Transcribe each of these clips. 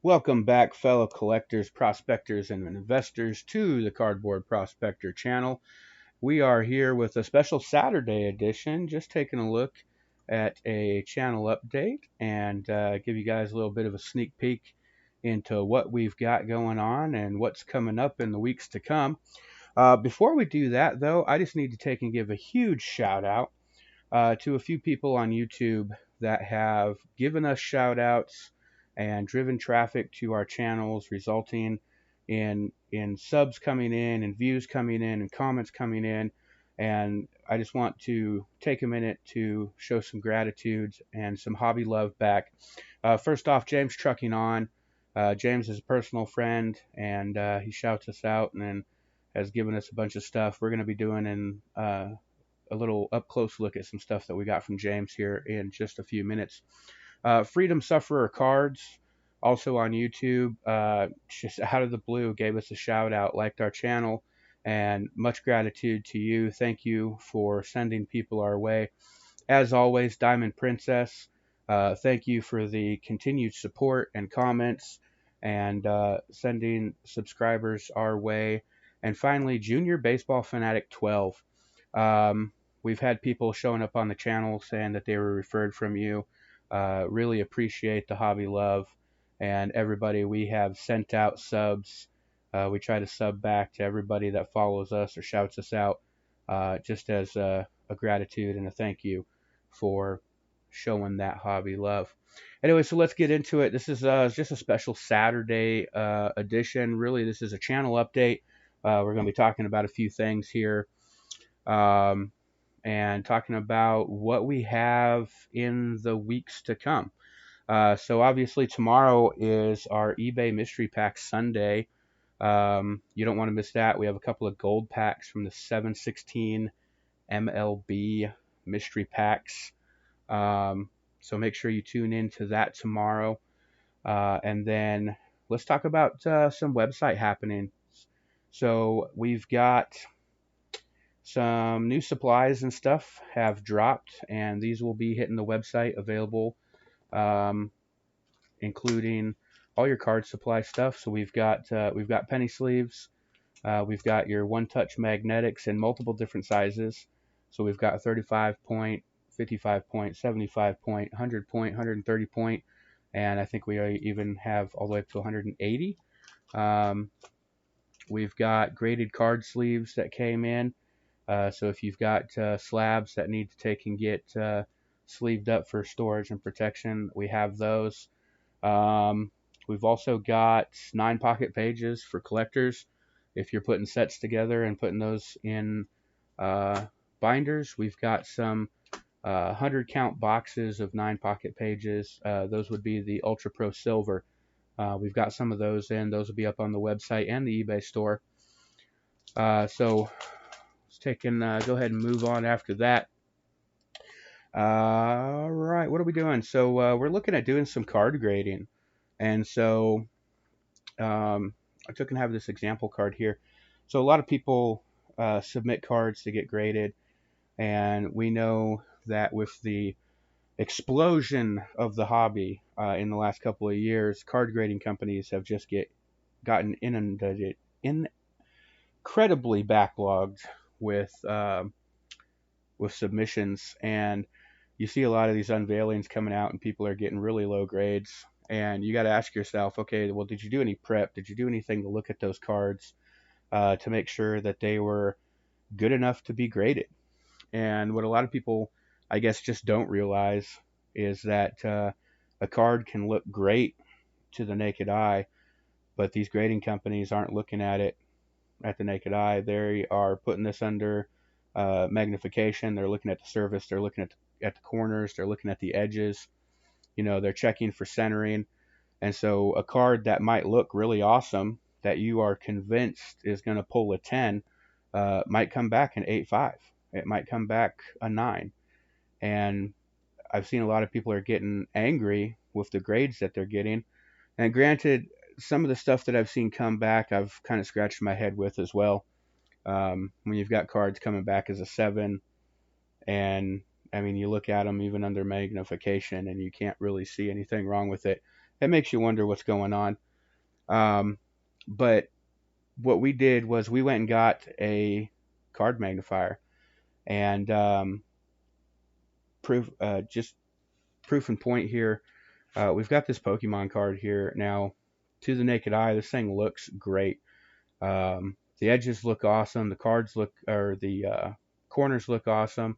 Welcome back, fellow collectors, prospectors, and investors, to the Cardboard Prospector channel. We are here with a special Saturday edition, just taking a look at a channel update and give you guys a little bit of a sneak peek into what we've got going on and what's coming up in the weeks to come. Before we do that, though, I just need to take and give a huge shout out to a few people on YouTube that have given us shout outs and driven traffic to our channels, resulting in subs coming in and views coming in and comments coming in. And I just want to take a minute to show some gratitude and some hobby love back. First off, James Trucking On. James is a personal friend, and he shouts us out and has given us a bunch of stuff. We're going to be doing a little up close look at some stuff that we got from James here in just a few minutes. Freedomsuffer Cards, also on YouTube, just out of the blue, gave us a shout out, liked our channel, and much gratitude to you. Thank you for sending people our way. As always, Diamond Princess, thank you for the continued support and comments and sending subscribers our way. And finally, Junior Baseball Fanatic 12. We've had people showing up on the channel saying that they were referred from you. Really appreciate the hobby love, and everybody we have sent out subs. We try to sub back to everybody that follows us or shouts us out, just as a gratitude and a thank you for showing that hobby love. Anyway, so let's get into it. This is just a special Saturday edition. Really, this is a channel update. We're going to be talking about a few things here. And talking about what we have in the weeks to come. So obviously tomorrow is our eBay Mystery Pack Sunday. You don't want to miss that. We have a couple of gold packs from the 716 MLB Mystery Packs. So make sure you tune in to that tomorrow. And then let's talk about some website happenings. So we've got some new supplies and stuff have dropped, and these will be hitting the website, available, including all your card supply stuff. So we've got penny sleeves, we've got your one-touch magnetics in multiple different sizes. So we've got 35 point, 55 point, 75 point, 100 point, 130 point, and I think we even have all the way up to 180. We've got graded card sleeves that came in. So if you've got slabs that need to take and get sleeved up for storage and protection, we have those. We've also got 9 pocket pages for collectors. If you're putting sets together and putting those in binders, we've got some 100 count boxes of 9 pocket pages. Those would be the Ultra Pro Silver. We've got some of those in. Those will be up on the website and the eBay store. So go ahead and move on after that. All right, what are we doing? So we're looking at doing some card grading, and so I took and have this example card here. So a lot of people submit cards to get graded, and we know that with the explosion of the hobby in the last couple of years, card grading companies have just gotten inundated, incredibly backlogged with submissions, and you see a lot of these unveilings coming out and people are getting really low grades, and you got to ask yourself, okay, well, did you do any prep? Did you do anything to look at those cards to make sure that they were good enough to be graded? And what a lot of people, I guess, just don't realize is that a card can look great to the naked eye, but these grading companies aren't looking at it at the naked eye. They are putting this under magnification. They're looking at the surface. They're looking at the corners. They're looking at the edges. They're checking for centering. And so a card that might look really awesome, that you are convinced is going to pull a 10, might come back an 8.5. It might come back a 9. And I've seen a lot of people are getting angry with the grades that they're getting. And granted, some of the stuff that I've seen come back, I've kind of scratched my head with as well. When you've got cards coming back as a 7, and I mean, you look at them even under magnification and you can't really see anything wrong with it. it makes you wonder what's going on. But what we did was we went and got a card magnifier, and just proof and point here. We've got this Pokemon card here. Now, to the naked eye, this thing looks great. The edges look awesome. The cards look, or the corners look awesome.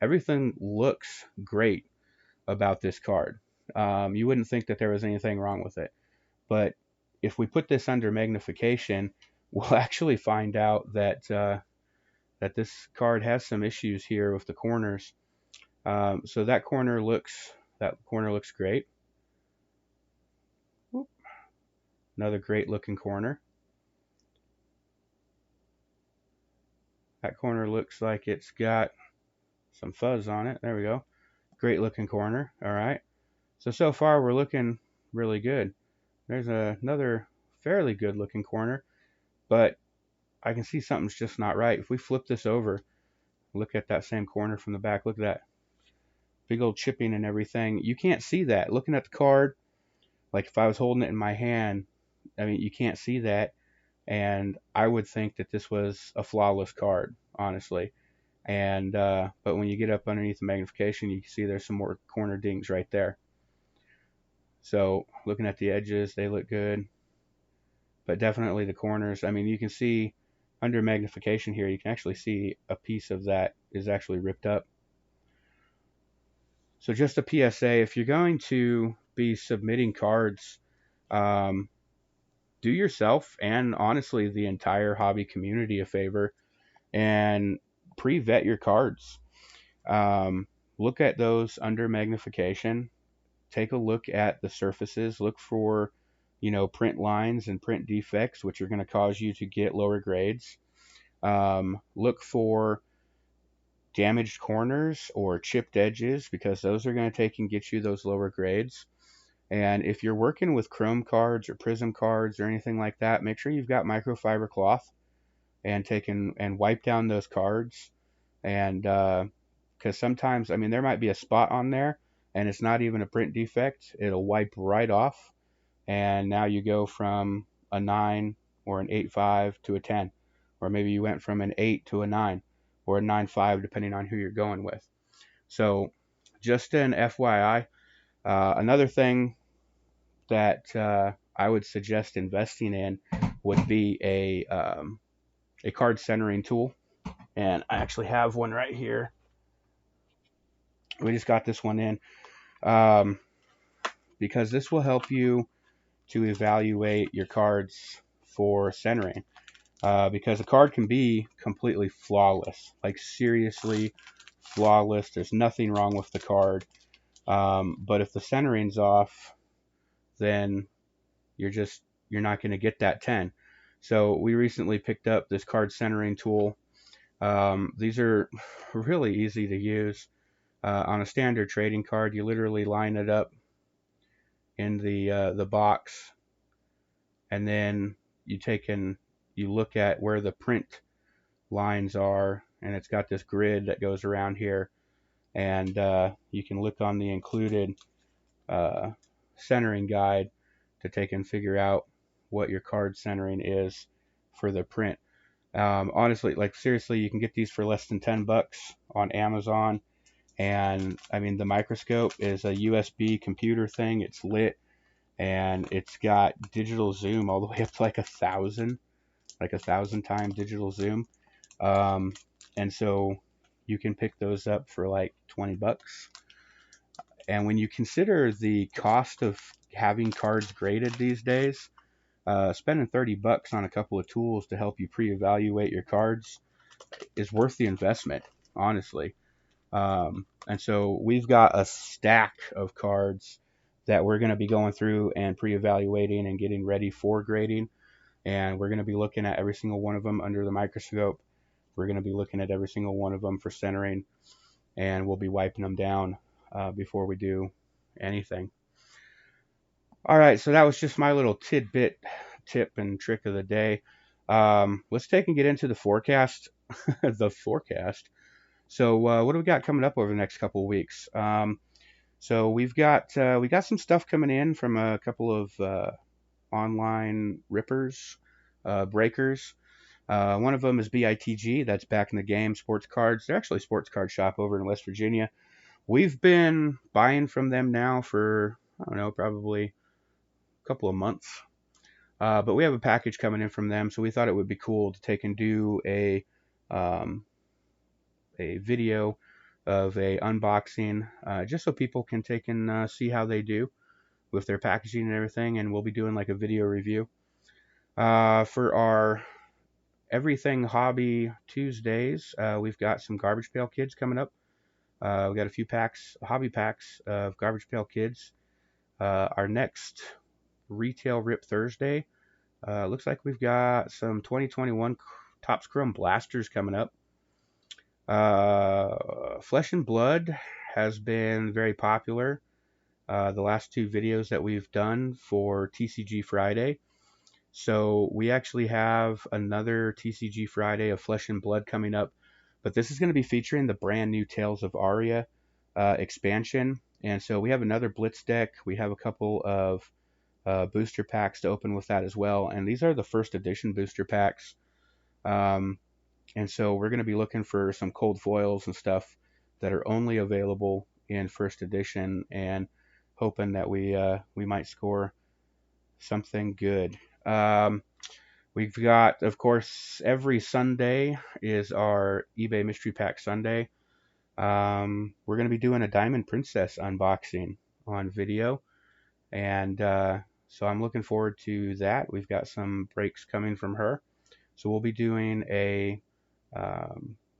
Everything looks great about this card. You wouldn't think that there was anything wrong with it. But if we put this under magnification, we'll actually find out that this card has some issues here with the corners. So that corner looks great. Another great looking corner. That corner looks like it's got some fuzz on it. There we go. Great looking corner. All right. So far we're looking really good. There's another fairly good looking corner, but I can see something's just not right. If we flip this over, look at that same corner from the back. Look at that. Big old chipping and everything. You can't see that. Looking at the card, like if I was holding it in my hand, I mean, you can't see that. And I would think that this was a flawless card, honestly. And but when you get up underneath the magnification, you can see there's some more corner dings right there. So looking at the edges, they look good. But definitely the corners. I mean, you can see under magnification here, you can actually see a piece of that is actually ripped up. So just a PSA, if you're going to be submitting cards, do yourself and honestly the entire hobby community a favor and pre-vet your cards. Look at those under magnification. Take a look at the surfaces. Look for, print lines and print defects, which are going to cause you to get lower grades. Look for damaged corners or chipped edges, because those are going to take and get you those lower grades. And if you're working with chrome cards or prism cards or anything like that, make sure you've got microfiber cloth and wipe down those cards. And because sometimes, I mean, there might be a spot on there and it's not even a print defect. It'll wipe right off, and now you go from a 9 or an 8.5 to a 10, or maybe you went from an 8 to a 9 or a 9.5, depending on who you're going with. So just an FYI. Another thing that I would suggest investing in would be a card centering tool, and I actually have one right here. We just got this one in because this will help you to evaluate your cards for centering, because a card can be completely flawless, like seriously flawless. There's nothing wrong with the card, but if the centering's off, then you're not going to get that 10. So we recently picked up this card centering tool. These are really easy to use. On a standard trading card, you literally line it up in the box, and then you look at where the print lines are, and it's got this grid that goes around here, and you can look on the included centering guide to take and figure out what your card centering is for the print. Honestly, like seriously, you can get these for less than $10 on Amazon. And I mean, the microscope is a USB computer thing. It's lit, and it's got digital zoom all the way up to like 1,000 time digital zoom. And so you can pick those up for like $20. And when you consider the cost of having cards graded these days, spending $30 on a couple of tools to help you pre-evaluate your cards is worth the investment, honestly. And so we've got a stack of cards that we're going to be going through and pre-evaluating and getting ready for grading. And we're going to be looking at every single one of them under the microscope. We're going to be looking at every single one of them for centering, and we'll be wiping them down before we do anything. All right, so that was just my little tidbit, tip, and trick of the day. Let's take and get into the forecast. The forecast. So what do we got coming up over the next couple of weeks? So we got some stuff coming in from a couple of online rippers, breakers. One of them is BITG, that's Back in the Game Sports Cards. They're actually a sports card shop over in West Virginia. We've been buying from them now for, I don't know, probably a couple of months. But we have a package coming in from them, so we thought it would be cool to take and do um, a video of a unboxing, just so people can take and see how they do with their packaging and everything. And we'll be doing like a video review. For our Everything Hobby Tuesdays, we've got some Garbage Pail Kids coming up. We got a few hobby packs of Garbage Pail Kids. Our next Retail Rip Thursday, looks like we've got some 2021 Topps Chrome Blasters coming up. Flesh and Blood has been very popular. The last two videos that we've done for TCG Friday. So we actually have another TCG Friday of Flesh and Blood coming up, but this is going to be featuring the brand new Tales of Aria expansion. And so we have another Blitz deck. We have a couple of booster packs to open with that as well. And these are the first edition booster packs. And so we're going to be looking for some cold foils and stuff that are only available in first edition, and hoping that we might score something good. We've got, of course, every Sunday is our eBay Mystery Pack Sunday. We're going to be doing a Diamond Princess unboxing on video, and so I'm looking forward to that. We've got some breaks coming from her, so we'll be doing a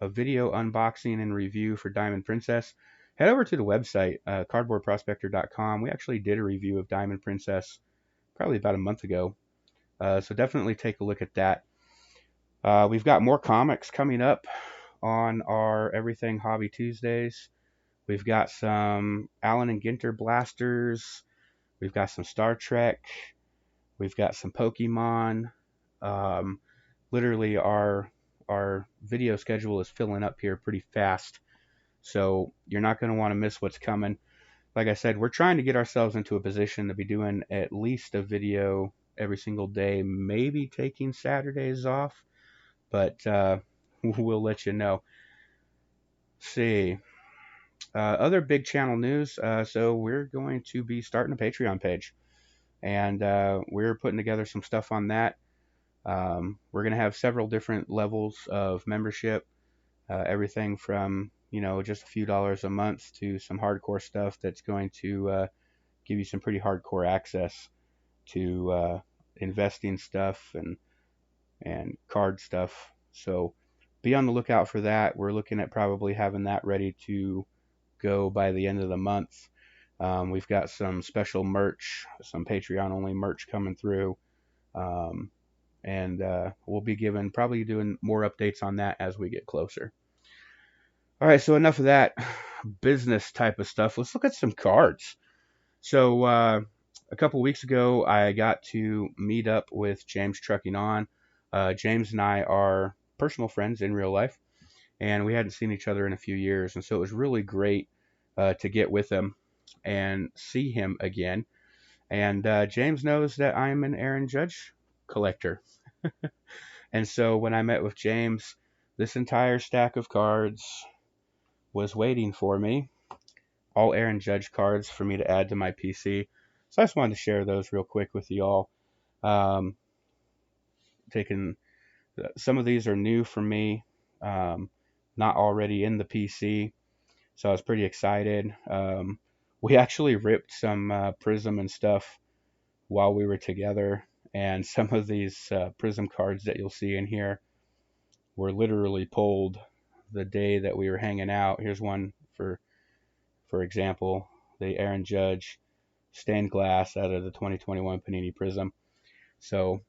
video unboxing and review for Diamond Princess. Head over to the website, cardboardprospector.com. We actually did a review of Diamond Princess probably about a month ago, so definitely take a look at that. We've got more comics coming up on our Everything Hobby Tuesdays. We've got some Allen and Ginter blasters. We've got some Star Trek. We've got some Pokemon. Literally, our video schedule is filling up here pretty fast, so you're not going to want to miss what's coming. Like I said, we're trying to get ourselves into a position to be doing at least a video every single day, maybe taking Saturdays off, but we'll let you know. Let's see. Other big channel news. So we're going to be starting a Patreon page, and we're putting together some stuff on that. We're going to have several different levels of membership, everything from, just a few dollars a month to some hardcore stuff that's going to give you some pretty hardcore access to investing stuff and card stuff. So be on the lookout for that. We're looking at probably having that ready to go by the end of the month. We've got some special merch, some Patreon only merch coming through. And we'll be probably doing more updates on that as we get closer. All right, so enough of that business type of stuff. Let's look at some cards. So a couple weeks ago, I got to meet up with James Trucking On. James and I are personal friends in real life, and we hadn't seen each other in a few years, and so it was really great to get with him and see him again. And James knows that I'm an Aaron Judge collector. And so when I met with James, this entire stack of cards was waiting for me. All Aaron Judge cards for me to add to my PC. So I just wanted to share those real quick with you all. Some of these are new for me, not already in the PC. So I was pretty excited. We actually ripped some Prism and stuff while we were together. And some of these Prism cards that you'll see in here were literally pulled the day that we were hanging out. Here's one for example, the Aaron Judge stained glass out of the 2021 Panini Prism. So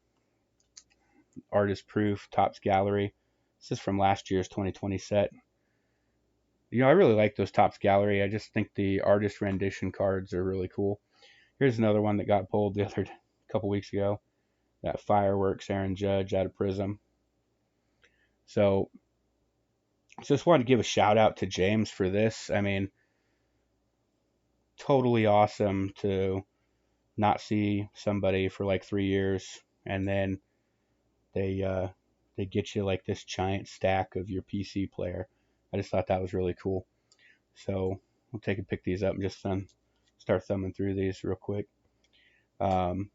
artist proof, Topps Gallery. This is from last year's 2020 set. I really like those Topps Gallery. I just think the artist rendition cards are really cool. Here's another one that got pulled the other couple weeks ago. That Fireworks Aaron Judge out of Prism. So just wanted to give a shout out to James for this. I mean, totally awesome to not see somebody for like 3 years, and then they they get you like this giant stack of your PC player. I just thought that was really cool. So we'll take and pick these up and just start thumbing through these real quick. And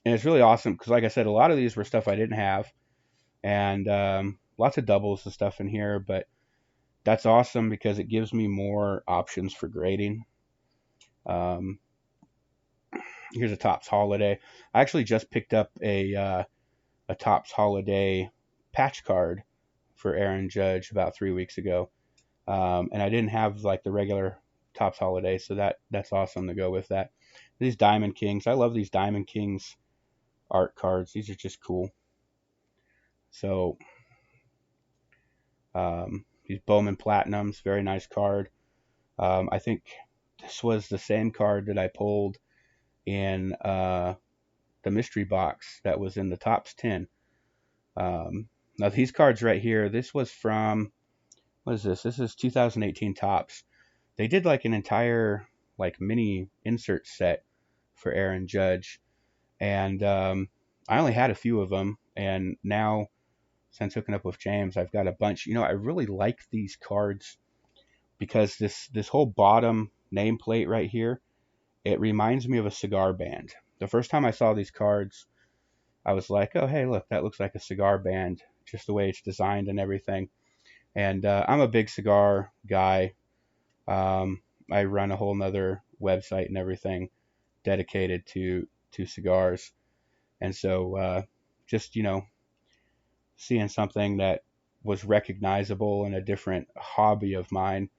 it's really awesome because, like I said, a lot of these were stuff I didn't have, and lots of doubles and stuff in here. But that's awesome because it gives me more options for grading. Um, Here's a Topps Holiday. I actually just picked up a Topps Holiday patch card for Aaron Judge about 3 weeks ago, and I didn't have like the regular Topps Holiday, so that's awesome to go with that. These Diamond Kings, I love these Diamond Kings art cards. These are just cool. So these Bowman Platinums, very nice card. I think this was the same card that I pulled in the mystery box that was in the Topps 10. Now these cards right here, this was from, what is this? This is 2018 Topps. They did like an entire like mini insert set for Aaron Judge, and I only had a few of them, and now since hooking up with James, I've got a bunch. I really like these cards because this whole bottom nameplate right here, it reminds me of a cigar band. The first time I saw these cards, I was like, oh, hey, look, that looks like a cigar band, just the way it's designed and everything. And I'm a big cigar guy. I run a whole nother website and everything dedicated to cigars. And so just, seeing something that was recognizable in a different hobby of mine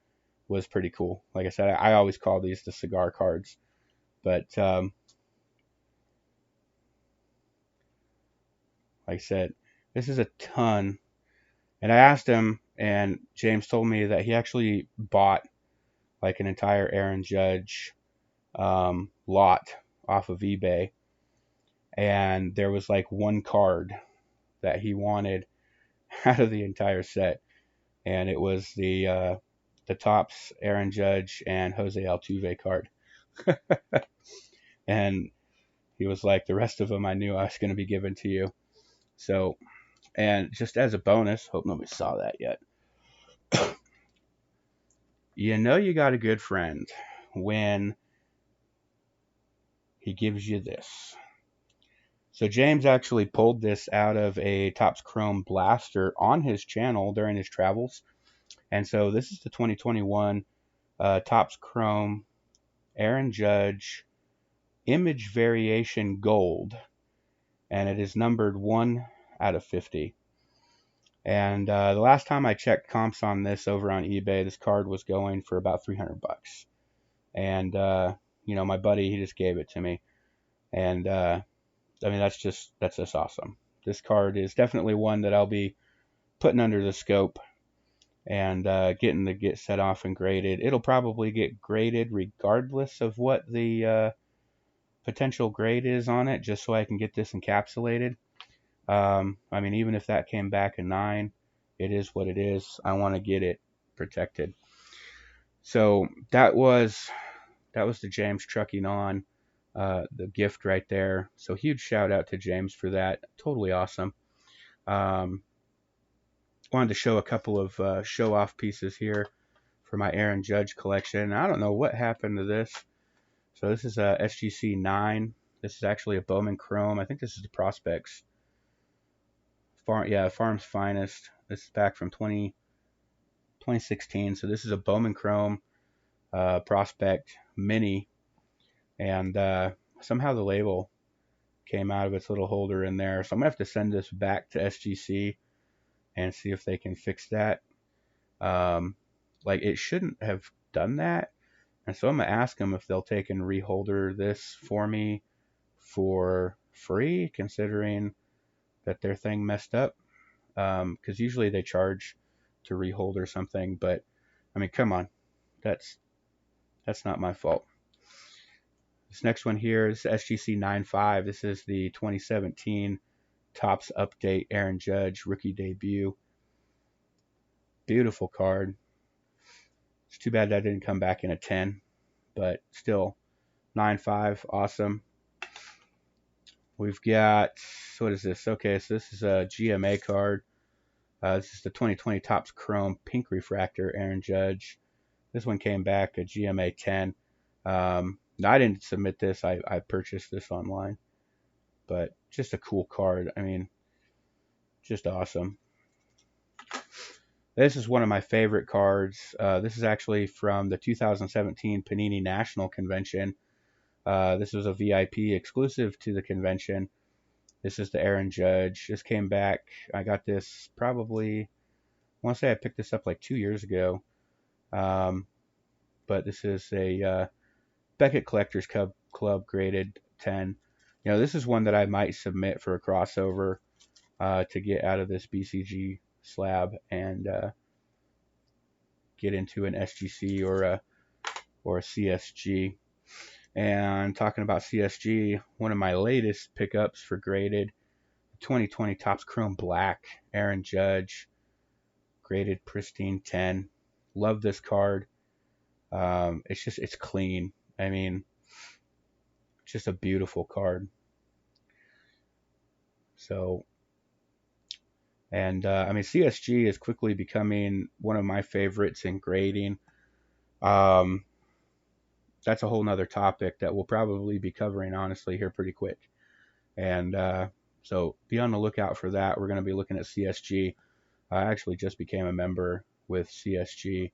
was pretty cool. Like I said, I always call these the cigar cards. But like I said, this is a ton. And I asked him, and James told me that he actually bought like an entire Aaron Judge lot off of eBay. And there was like one card that he wanted out of the entire set. And it was the Topps Aaron Judge and Jose Altuve card. And he was like, the rest of them I knew I was going to be given to you. So, and just as a bonus, hope nobody saw that yet. You got a good friend when he gives you this. So James actually pulled this out of a Topps Chrome blaster on his channel during his travels. And so this is the 2021 Topps Chrome Aaron Judge Image Variation Gold. And it is numbered 1 out of 50. And the last time I checked comps on this over on eBay, this card was going for about $300. And, my buddy, he just gave it to me. And, that's just awesome. This card is definitely one that I'll be putting under the scope and getting to get set off and graded. It'll probably get graded regardless of what the potential grade is on it, just so I can get this encapsulated. Even if that came back a 9, it is what it is. I want to get it protected. So that was the James trucking on the gift right there. So huge shout out to James for that. Totally awesome. Wanted to show a couple of show off pieces here for my Aaron Judge collection. I don't know what happened to this. So this is a SGC 9. This is actually a Bowman Chrome. I think this is the Prospects. Farm's Finest. This is back from 2016. So this is a Bowman Chrome Prospect Mini. And somehow the label came out of its little holder in there. So I'm going to have to send this back to SGC and see if they can fix that. It shouldn't have done that. And so I'm going to ask them if they'll take and reholder this for me for free, considering that their thing messed up. Because usually they charge to rehold or something. But, come on. That's not my fault. This next one here is SGC 9.5. This is the 2017 Topps Update Aaron Judge rookie debut. Beautiful card. It's too bad that didn't come back in a 10. but still 9.5, awesome. We've got, what is this? Okay, so this is a GMA card. This is the 2020 Topps Chrome Pink Refractor, Aaron Judge. This one came back a GMA 10. I didn't submit this. I purchased this online. But just a cool card. I mean, just awesome. This is one of my favorite cards. This is actually from the 2017 Panini National Convention. This was a VIP exclusive to the convention. This is the Aaron Judge. This came back. I got this probably, I want to say I picked this up like 2 years ago. But this is a Beckett Collectors Club graded 10. You know, this is one that I might submit for a crossover to get out of this BCG slab and get into an SGC or a CSG. And talking about CSG, one of my latest pickups for graded 2020 Topps Chrome Black, Aaron Judge, graded pristine 10. Love this card. It's clean. I mean, just a beautiful card. So, and I mean, CSG is quickly becoming one of my favorites in grading. That's a whole nother topic that we'll probably be covering, honestly, here pretty quick. And so be on the lookout for that. We're going to be looking at CSG. I actually just became a member with CSG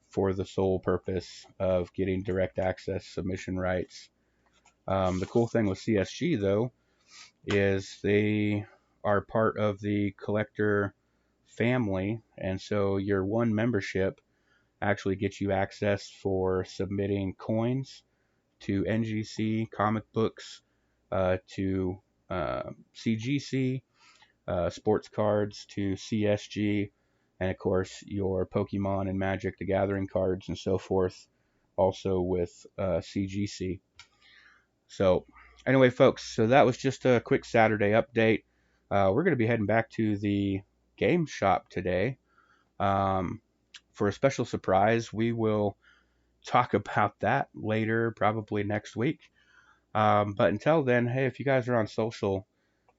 for the sole purpose of getting direct access submission rights. The cool thing with CSG, though, is they are part of the collector family, and so your one membership actually gets you access for submitting coins to NGC, comic books, to CGC, sports cards to CSG, and of course your Pokemon and Magic the Gathering cards and so forth, also with CGC. So anyway, folks, so that was just a quick Saturday update. We're going to be heading back to the game shop today. For a special surprise, we will talk about that later, probably next week. But until then, hey, if you guys are on social,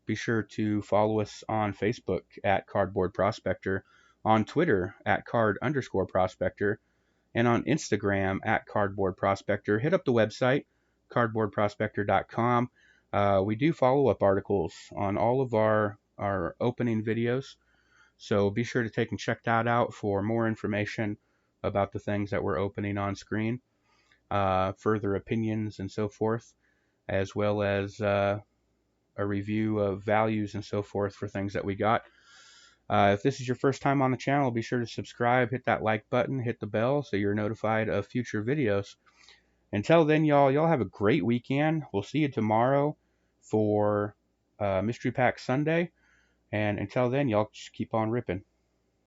be sure to follow us on Facebook at Cardboard Prospector, on Twitter at Card_Prospector, and on Instagram at Cardboard Prospector. Hit up the website, cardboardprospector.com. We do follow-up articles on all of our opening videos. So be sure to take and check that out for more information about the things that we're opening on screen, further opinions and so forth, as well as a review of values and so forth for things that we got. If this is your first time on the channel, be sure to subscribe, hit that like button, hit the bell so you're notified of future videos. Until then, y'all have a great weekend. We'll see you tomorrow for Mystery Pack Sunday. And until then, y'all just keep on ripping.